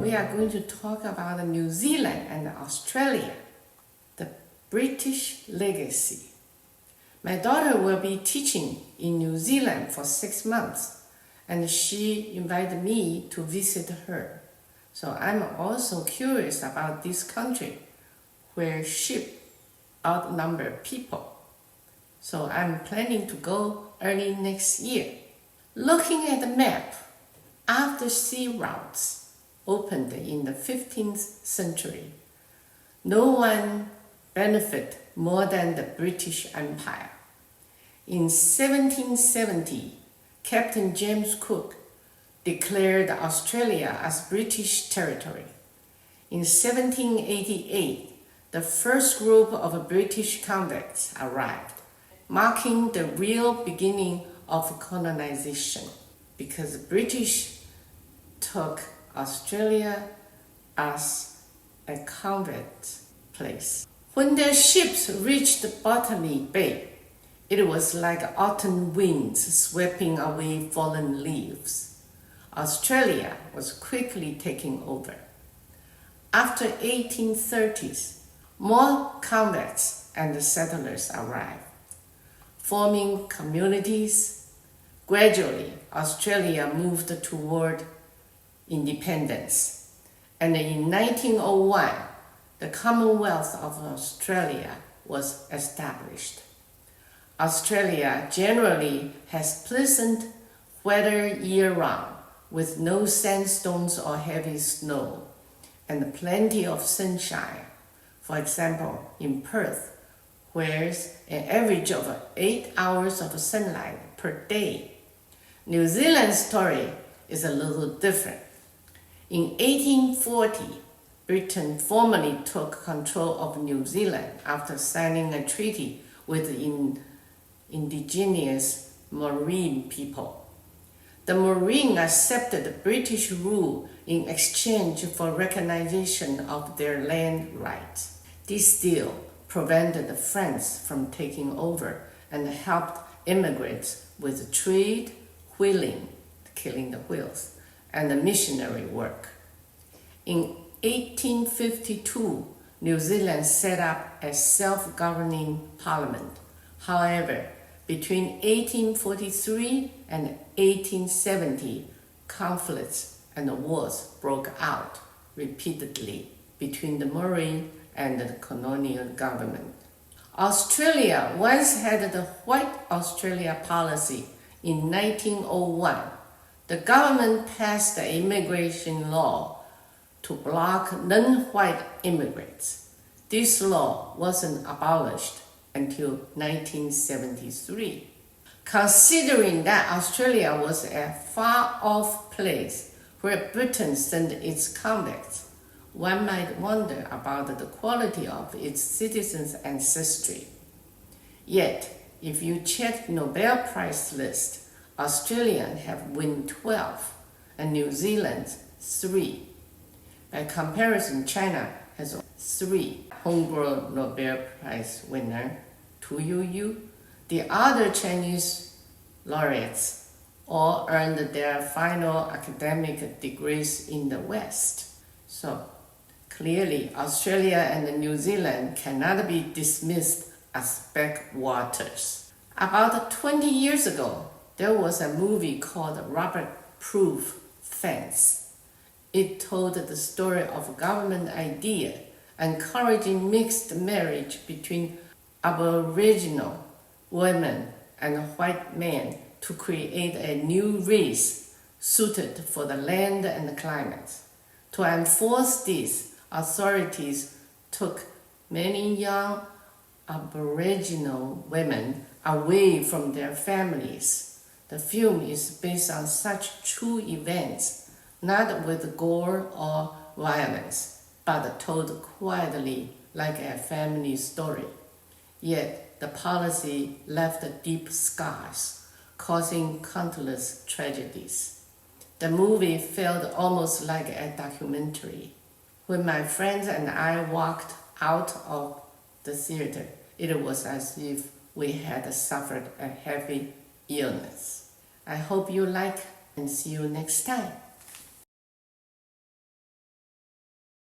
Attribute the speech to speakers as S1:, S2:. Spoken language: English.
S1: we are going to talk about New Zealand and Australia, the British legacy. My daughter will be teaching in New Zealand for 6 months, and she invited me to visit her. So I'm also curious about this country where sheep outnumber people. So I'm planning to go early next year. Looking at the map, after sea routes opened in the 15th century, no one benefited more than the British Empire. In 1770, Captain James Cook declared Australia as British territory. In 1788, the first group of British convicts arrived, marking the real beginning of colonization, because the British took Australia as a convict place. When their ships reached Botany Bay, it was like autumn winds sweeping away fallen leaves. Australia was quickly taking over. After 1830s, more convicts and settlers arrived, forming communities. Gradually, Australia moved toward independence, and in 1901, the Commonwealth of Australia was established. Australia generally has pleasant weather year-round, with no sandstorms or heavy snow, and plenty of sunshine. For example, in Perth, where an average of 8 hours of sunlight per day. New Zealand's story is a little different. In 1840, Britain formally took control of New Zealand after signing a treaty with the indigenous Maori people. The Maori accepted British rule in exchange for recognition of their land rights. This deal prevented the French from taking over and helped immigrants with trade, whaling, killing the whales, and the missionary work. In 1852, New Zealand set up a self-governing parliament. However, between 1843 and 1870, conflicts and wars broke out repeatedly between the Maori and the colonial government. Australia once had the White Australia policy. In 1901, the government passed an immigration law to block non-white immigrants. This law wasn't abolished until 1973. Considering that Australia was a far-off place where Britain sent its convicts, one might wonder about the quality of its citizens' ancestry. Yet, if you check Nobel Prize list, Australians have won 12 and New Zealand 3. By comparison, China has 3 homegrown Nobel Prize winner, Tu Youyou. The other Chinese laureates all earned their final academic degrees in the West. So, clearly, Australia and New Zealand cannot be dismissed as backwaters. About 20 years ago, there was a movie called Rubber Proof Fence. It told the story of a government idea encouraging mixed marriage between Aboriginal women and white men to create a new race suited for the land and the climate. To enforce this, authorities took many young Aboriginal women away from their families. The film is based on such true events, not with gore or violence, but told quietly like a family story. Yet the policy left deep scars, causing countless tragedies. The movie felt almost like a documentary. When my friends and I walked out of the theater, it was as if we had suffered a heavy illness. I hope you like and see you next time.